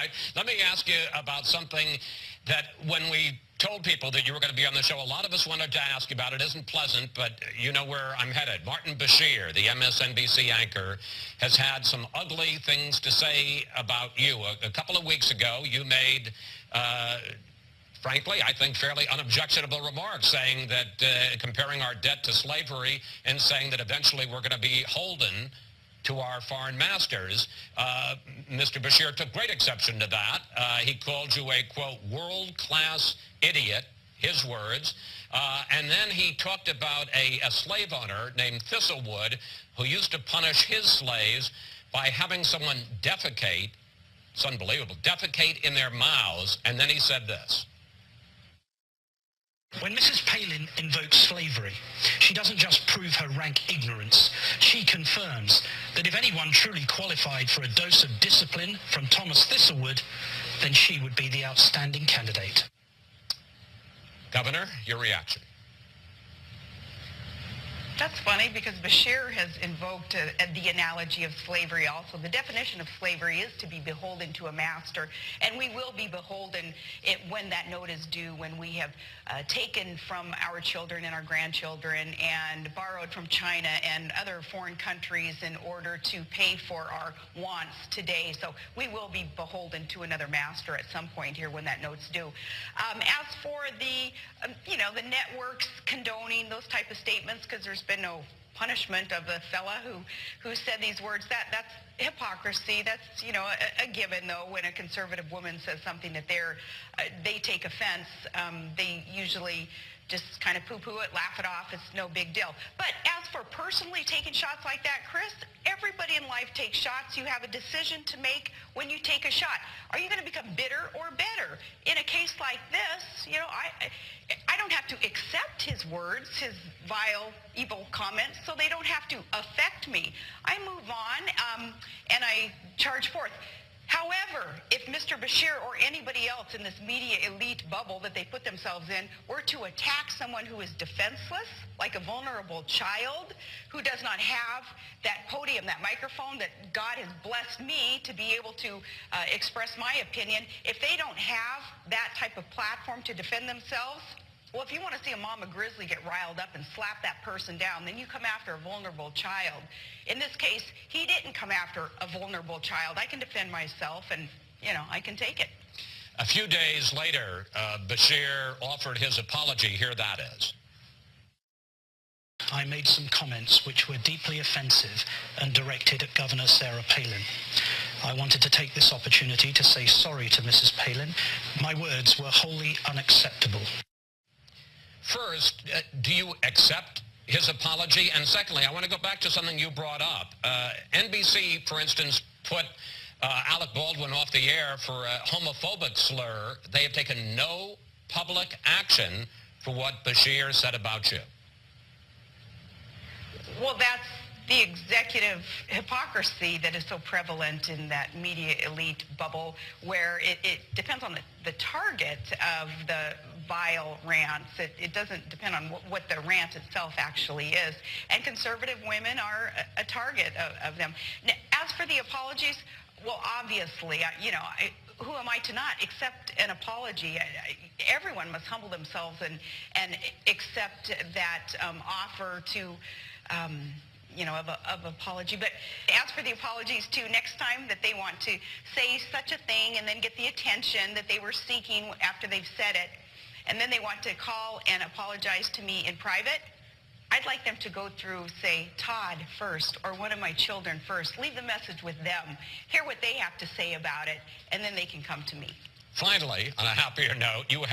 right. Let me ask you about something that when we told people that you were going to be on the show, a lot of us wanted to ask you about. It isn't pleasant, but you know where I'm headed. Martin Bashir, the MSNBC anchor, has had some ugly things to say about you. A couple of weeks ago, you made, frankly, I think fairly unobjectionable remarks saying that comparing our debt to slavery and saying that eventually we're going to be holden to our foreign masters. Mr. Bashir took great exception to that. He called you a, quote, world-class idiot, his words. And then he talked about a slave owner named Thistlewood who used to punish his slaves by having someone defecate, it's unbelievable, defecate in their mouths. And then he said this. When Mrs. Palin invokes slavery, she doesn't just prove her rank ignorance. She confirms that if anyone truly qualified for a dose of discipline from Thomas Thistlewood, then she would be the outstanding candidate. Governor, your reaction. That's funny because Bashir has invoked the analogy of slavery also. The definition of slavery is to be beholden to a master, and we will be beholden when that note is due, when we have taken from our children and our grandchildren and borrowed from China and other foreign countries in order to pay for our wants today. So we will be beholden to another master at some point here when that note's due. As for the, the networks condoning those type of statements, because there's been no punishment of the fella who said these words. That's hypocrisy. That's a given, though. When a conservative woman says something that they take offense, they usually just kind of poo-poo it, laugh it off. It's no big deal. But as for personally taking shots like that, Chris, everybody in life takes shots. You have a decision to make when you take a shot. Are you going to become bitter or better? In a case like this, I don't have to accept his words, his vile, evil comments, so they don't have to affect me. I move on and I charge forth. However, if Mr. Bashir or anybody else in this media elite bubble that they put themselves in were to attack someone who is defenseless, like a vulnerable child who does not have that podium, that microphone that God has blessed me to be able to express my opinion, if they don't have that type of platform to defend themselves, well, if you want to see a mama grizzly get riled up and slap that person down, then you come after a vulnerable child. In this case, he didn't come after a vulnerable child. I can defend myself, and, I can take it. A few days later, Bashir offered his apology. Here that is. I made some comments which were deeply offensive and directed at Governor Sarah Palin. I wanted to take this opportunity to say sorry to Mrs. Palin. My words were wholly unacceptable. First, do you accept his apology? And secondly, I want to go back to something you brought up. NBC, for instance, put Alec Baldwin off the air for a homophobic slur. They have taken no public action for what Bashir said about you. Well, that's the executive hypocrisy that is so prevalent in that media elite bubble, where it depends on the target of the vile rants. It doesn't depend on what the rant itself actually is. And conservative women are a target of them. Now, as for the apologies, well, obviously, who am I to not accept an apology? Everyone must humble themselves and accept that offer to of apology. But as for the apologies too, next time that they want to say such a thing and then get the attention that they were seeking after they've said it, and then they want to call and apologize to me in private, I'd like them to go through, say, Todd first, or one of my children first. Leave the message with them. Hear what they have to say about it, and then they can come to me. Finally, on a happier note, you